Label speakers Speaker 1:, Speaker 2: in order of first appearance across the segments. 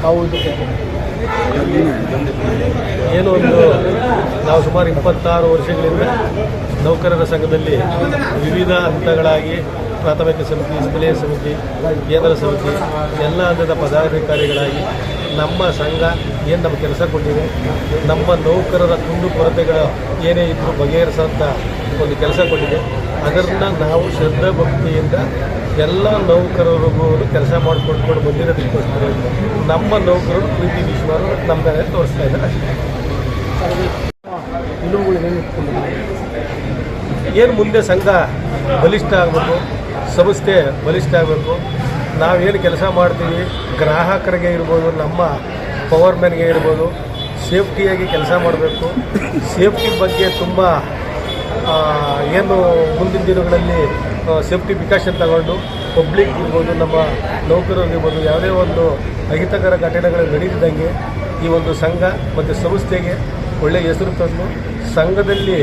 Speaker 1: ಹೌದು. ಏನೋ ಒಂದು ನಾವು ಸುಮಾರು 26 ವರ್ಷಗಳಿಂದ ನೌಕರರ ಸಂಘದಲ್ಲಿ ವಿವಿಧ ಹಂತಗಳಾಗಿ ಪ್ರಾಥಮಿಕ ಸಮಿತಿ, ಸ್ಥಳೀಯ ಸಮಿತಿ, ಕೇಂದ್ರ ಸಮಿತಿ ಎಲ್ಲ ಹಂತದ ಪದಾಧಿಕಾರಿಗಳಾಗಿ ನಮ್ಮ ಸಂಘ ಏನು ನಮ್ಮ ಕೆಲಸ ಕೊಟ್ಟಿದೆ, ನಮ್ಮ ನೌಕರರ ಕುಂದು ಕೊರತೆಗಳು ಏನೇ ಇದ್ದರೂ ಬಗೆಹರಿಸೋಂಥ ಒಂದು ಕೆಲಸ ಕೊಟ್ಟಿದೆ. ಅದನ್ನು ನಾವು ಶ್ರದ್ಧಾ ಭಕ್ತಿಯಿಂದ ಎಲ್ಲ ನೌಕರರಿಗೂ ಕೆಲಸ ಮಾಡಿಕೊಂಡು ಬಂದಿರೋದಕ್ಕೋಸ್ಕರ ನಮ್ಮ ನೌಕರರು ಪ್ರೀತಿ ವಿಶ್ವಾಸ ನಮ್ಮ ಮೇಲೆ ತೋರಿಸ್ತಾ ಇದ್ದಾರೆ. ಏನು ಮುಂದೆ ಸಂಘ ಬಲಿಷ್ಠ ಆಗಬೇಕು, ಸಂಸ್ಥೆ ಬಲಿಷ್ಠ ಆಗಬೇಕು. ನಾವೇನು ಕೆಲಸ ಮಾಡ್ತೀವಿ ಗ್ರಾಹಕರಿಗೆ ಇರ್ಬೋದು, ನಮ್ಮ ಪವರ್ಮ್ಯಾನ್ಗೆ ಇರ್ಬೋದು, ಸೇಫ್ಟಿಯಾಗಿ ಕೆಲಸ ಮಾಡಬೇಕು. ಸೇಫ್ಟಿ ಬಗ್ಗೆ ತುಂಬ ಏನು ಮುಂದಿನ ದಿನಗಳಲ್ಲಿ ಸೇಫ್ಟಿ ಪ್ರಿಕಾಷನ್ ತಗೊಂಡು ಪಬ್ಲಿಕ್ ಇರ್ಬೋದು, ನಮ್ಮ ನೌಕರರಿರ್ಬೋದು, ಯಾವುದೇ ಒಂದು ಅಹಿತಕರ ಘಟನೆಗಳು ನಡೆದಿದ್ದಂಗೆ ಈ ಒಂದು ಸಂಘ ಮತ್ತು ಸಂಸ್ಥೆಗೆ ಒಳ್ಳೆಯ ಹೆಸರು ತಂದು ಸಂಘದಲ್ಲಿ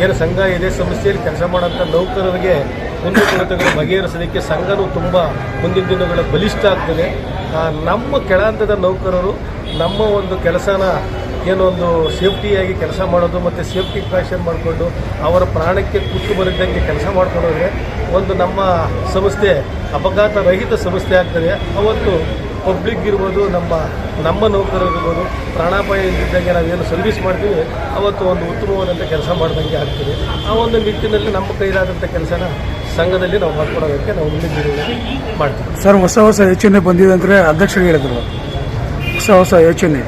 Speaker 1: ಏನು ಸಂಘ ಇದೆ, ಸಂಸ್ಥೆಯಲ್ಲಿ ಕೆಲಸ ಮಾಡೋಂಥ ನೌಕರರಿಗೆ ಕುಂದು ಕೊರತೆಗಳು ಬಗೆಹರಿಸೋದಕ್ಕೆ ಸಂಘನೂ ತುಂಬ ಮುಂದಿನ ದಿನಗಳ ಬಲಿಷ್ಠ ಆಗ್ತದೆ. ನಮ್ಮ ಕೆಳಹಂತದ ನೌಕರರು ನಮ್ಮ ಒಂದು ಕೆಲಸನ ಏನೊಂದು ಸೇಫ್ಟಿಯಾಗಿ ಕೆಲಸ ಮಾಡೋದು ಮತ್ತು ಸೇಫ್ಟಿ ಪ್ರಿಕಾಷನ್ ಮಾಡಿಕೊಂಡು ಅವರ ಪ್ರಾಣಕ್ಕೆ ಕುತ್ತು ಬರಿದ್ದಂಗೆ ಕೆಲಸ ಮಾಡ್ಕೊಂಡೋದ್ರೆ ಒಂದು ನಮ್ಮ ಸಂಸ್ಥೆ ಅಪಘಾತ ರಹಿತ ಸಂಸ್ಥೆ ಆಗ್ತದೆ. ಅವತ್ತು ಪಬ್ಲಿಕ್ ಇರ್ಬೋದು, ನಮ್ಮ ನೌಕರರಿರ್ಬೋದು, ಪ್ರಾಣಾಪಾಯ ಇದ್ದಂಗೆ ನಾವೇನು ಸರ್ವಿಸ್ ಮಾಡ್ತೀವಿ ಅವತ್ತು ಒಂದು ಉತ್ತಮವಾದಂಥ ಕೆಲಸ ಮಾಡ್ದಂಗೆ ಆಗ್ತದೆ. ಆ ಒಂದು ನಿಟ್ಟಿನಲ್ಲಿ ನಮ್ಮ ಕೈಲಾದಂಥ ಕೆಲಸನ ಸಂಘದಲ್ಲಿ ನಾವು ಮಾಡ್ಕೊಡೋದಕ್ಕೆ ನಾವು ಮುಂದಿನ ದಿನಗಳಲ್ಲಿ ಮಾಡ್ತೀವಿ.
Speaker 2: ಸರ್, ಹೊಸ ಯೋಚನೆ ಬಂದಿದೆ ಅಂದರೆ ಅಧ್ಯಕ್ಷರು ಹೇಳಿದರು. ಹೊಸ ಯೋಚನೆ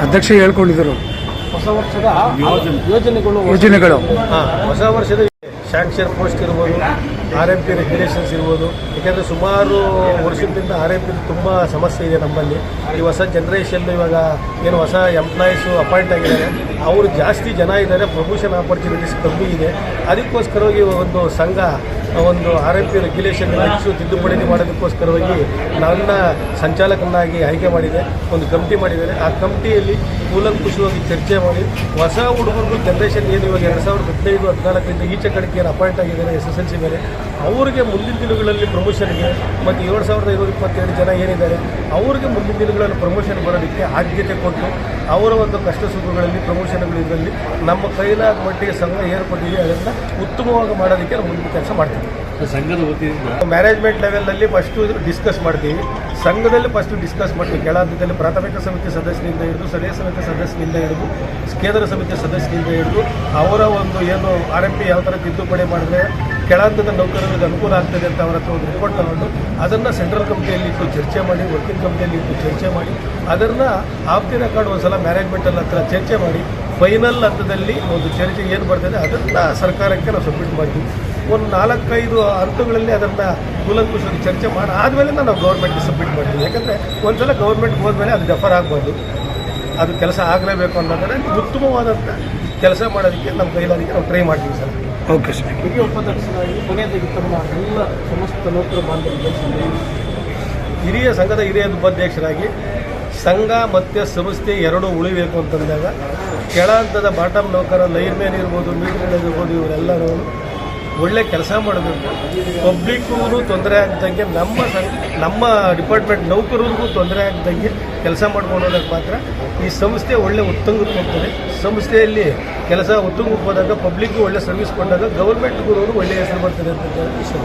Speaker 2: ಅಧ್ಯಕ್ಷ ಹೇಳ್ಕೊಂಡಿದ್ದರು.
Speaker 1: ಹೊಸ ವರ್ಷದ
Speaker 2: ಯೋಜನೆಗಳು
Speaker 1: ಹೊಸ ವರ್ಷದ ಶಾಂಕ್ಷನ್ ಪೋಸ್ಟ್ ಇರ್ಬೋದು, RMP ರೆಗ್ಯುಲೇಷನ್ಸ್ ಇರ್ಬೋದು. ಯಾಕೆಂದರೆ ಸುಮಾರು ವರ್ಷದಿಂದ RMP ತುಂಬ ಸಮಸ್ಯೆ ಇದೆ ನಮ್ಮಲ್ಲಿ. ಈ ಹೊಸ ಜನ್ರೇಷನ್ ಇವಾಗ ಏನು ಹೊಸ ಎಂಪ್ಲಾಯೀಸು ಅಪಾಯಿಂಟ್ ಆಗಿದ್ದಾರೆ, ಅವರು ಜಾಸ್ತಿ ಜನ ಇದ್ದಾರೆ, ಪ್ರಮೋಷನ್ ಆಪರ್ಚುನಿಟೀಸ್ ಕಮ್ಮಿ ಇದೆ. ಅದಕ್ಕೋಸ್ಕರವಾಗಿ ಒಂದು ಸಂಘ ಒಂದು RMP ರೆಗ್ಯುಲೇಷನ್ ಹೆಚ್ಚು ತಿದ್ದುಪಡಿ ಮಾಡೋದಕ್ಕೋಸ್ಕರವಾಗಿ ನನ್ನ ಸಂಚಾಲಕನಾಗಿ ಆಯ್ಕೆ ಮಾಡಿದೆ. ಒಂದು ಕಮಿಟಿ ಮಾಡಿದ್ದಾರೆ. ಆ ಕಮಿಟಿಯಲ್ಲಿ ಕೂಲಂಕುಷವಾಗಿ ಚರ್ಚೆ ಮಾಡಿ ಹೊಸ ಹುಡುಗರು ಜನ್ರೇಷನ್ ಏನು ಇವಾಗ 2015-14 ಈಚೆ ಕಡೆಗೆ ಏನು ಅಪಾಯಿಂಟ್ ಆಗಿದ್ದಾರೆ SSLC ಮೇಲೆ, ಅವರಿಗೆ ಮುಂದಿನ ದಿನಗಳಲ್ಲಿ ಪ್ರಮೋಷನ್ಗೆ ಮತ್ತು 7522 ಜನ ಏನಿದ್ದಾರೆ ಅವ್ರಿಗೆ ಮುಂದಿನ ದಿನಗಳಲ್ಲಿ ಪ್ರಮೋಷನ್ ಬರೋದಕ್ಕೆ ಆದ್ಯತೆ ಕೊಟ್ಟು ಅವರ ಒಂದು ಕಷ್ಟ ಸುಖಗಳಲ್ಲಿ ಪ್ರಮೋಷನ್ಗಳು ಇದರಲ್ಲಿ ನಮ್ಮ ಕೈಲಾದ ಮಟ್ಟಿಗೆ ಸಂಘ ಏನು ಕೊಟ್ಟಿದೆ ಅದನ್ನು ಉತ್ತಮವಾಗಿ ಮಾಡೋದಕ್ಕೆ ನಾವು ಮುಂದಿನ ಕೆಲಸ ಮಾಡ್ತೀವಿ.
Speaker 3: ಸಂಘದ ವತಿಯಿಂದ
Speaker 1: ಮ್ಯಾನೇಜ್ಮೆಂಟ್ ಲೆವೆಲಲ್ಲಿ ಫಸ್ಟು ಡಿಸ್ಕಸ್ ಮಾಡ್ತೀವಿ, ಸಂಘದಲ್ಲಿ ಫಸ್ಟು ಡಿಸ್ಕಸ್ ಮಾಡ್ತೀವಿ. ಕೆಳ ಹಂತದಲ್ಲಿ ಪ್ರಾಥಮಿಕ ಸಮಿತಿ ಸದಸ್ಯರಿಂದ ಹಿಡಿದು, ಸ್ಥಳೀಯ ಸಮಿತಿ ಸದಸ್ಯರಿಂದ ಹಿಡಿದು, ಕೇಂದ್ರ ಸಮಿತಿ ಸದಸ್ಯರಿಂದ ಹಿಡಿದು ಅವರ ಒಂದು ಏನು RMP ಯಾವ ಥರ ತಿದ್ದುಪಡಿ ಮಾಡಿದ್ರೆ ಕೆಳ ಹಂತದ ನೌಕರರಿಗೆ ಅನುಕೂಲ ಆಗ್ತದೆ ಅಂತ ಅವರ ಹತ್ರ ಒಂದು ರಿಪೋರ್ಟ್ ತಗೊಂಡು ಅದನ್ನು ಸೆಂಟ್ರಲ್ ಕಮಿಟಿಯಲ್ಲಿ ಇಟ್ಟು ಚರ್ಚೆ ಮಾಡಿ, ವರ್ಕಿಂಗ್ ಕಮಿಟಿಯಲ್ಲಿ ಇಟ್ಟು ಚರ್ಚೆ ಮಾಡಿ, ಅದನ್ನು ಆಪ್ತಿನ ಕಾರ್ಡ್ ಒಂದು ಸಲ ಮ್ಯಾನೇಜ್ಮೆಂಟಲ್ಲಿ ಹತ್ರ ಚರ್ಚೆ ಮಾಡಿ ಫೈನಲ್ ಹಂತದಲ್ಲಿ ಒಂದು ಚರ್ಚೆ ಏನು ಬರ್ತದೆ ಅದನ್ನು ಸರ್ಕಾರಕ್ಕೆ ನಾವು ಸಬ್ಮಿಟ್ ಮಾಡ್ತೀವಿ. ಒಂದು 4-5 ಹಂತಗಳಲ್ಲಿ ಅದನ್ನು ಕೂಲಂಕುಷವಾಗಿ ಚರ್ಚೆ ಮಾಡಿ ಆದಮೇಲೆ ನಾವು ಗೌರ್ಮೆಂಟ್ಗೆ ಸಬ್ಮಿಟ್ ಮಾಡ್ತೀವಿ. ಯಾಕಂದರೆ ಒಂದು ಸಲ ಗೌರ್ಮೆಂಟ್ಗೆ ಹೋದ್ಮೇಲೆ ಅದು ಡೆಫರ್ ಆಗ್ಬಾರ್ದು, ಅದು ಕೆಲಸ ಆಗಲೇಬೇಕು ಅನ್ನೋದನ್ನು ಉತ್ತಮವಾದಂಥ ಕೆಲಸ ಮಾಡೋದಕ್ಕೆ ನಮ್ಮ ಕೈಲಾದಕ್ಕೆ ನಾವು ಟ್ರೈ ಮಾಡ್ತೀವಿ ಸರ್.
Speaker 2: Okay sir.
Speaker 1: ಹಿರಿಯ ಉಪಾಧ್ಯಕ್ಷರಾಗಿ ಕೊನೆಯದಾಗಿ ತಮ್ಮ ಎಲ್ಲ ಸಮಸ್ತ ನೌಕರ ಬಾಂಧವರಿಗೆ ಹಿರಿಯ ಸಂಘದ ಹಿರಿಯ ಉಪಾಧ್ಯಕ್ಷರಾಗಿ ಸಂಘ ಮತ್ತು ಸಂಸ್ಥೆ ಎರಡೂ ಉಳಿಬೇಕು ಅಂತಂದಾಗ ಕೆಳ ಹಂತದ ಬಾಟಮ್ ನೌಕರ ಲೈನ್ಮ್ಯಾನ್ ಇರ್ಬೋದು, ಮೀಟರ್ ಇರ್ಬೋದು, ಇವರೆಲ್ಲರೂ ಒಳ್ಳೆ ಕೆಲಸ ಮಾಡಬೇಕು. ಪಬ್ಲಿಕ್ಗೂ ತೊಂದರೆ ಆಗ್ದಂಗೆ ನಮ್ಮ ಡಿಪಾರ್ಟ್ಮೆಂಟ್ ನೌಕರರಿಗೂ ತೊಂದರೆ ಆಗ್ದಂಗೆ ಕೆಲಸ ಮಾಡ್ಕೊಳ್ಳೋದಕ್ಕೆ ಮಾತ್ರ ಈ ಸಂಸ್ಥೆ ಒಳ್ಳೆ ಉತ್ತುಂಗಕ್ಕೆ ಹೋಗ್ತದೆ. ಸಂಸ್ಥೆಯಲ್ಲಿ ಕೆಲಸ ಉತ್ತುಂಗಕ್ಕೆ ಹೋದಾಗ ಪಬ್ಲಿಕ್ಗೂ ಒಳ್ಳೆ ಸರ್ವಿಸ್ ಕೊಟ್ಟಾಗ ಗೌರ್ಮೆಂಟ್ಗೂ ಒಳ್ಳೆಯ ಹೆಸರು ಬರ್ತದೆ ಅಂತ ವಿಷಯ.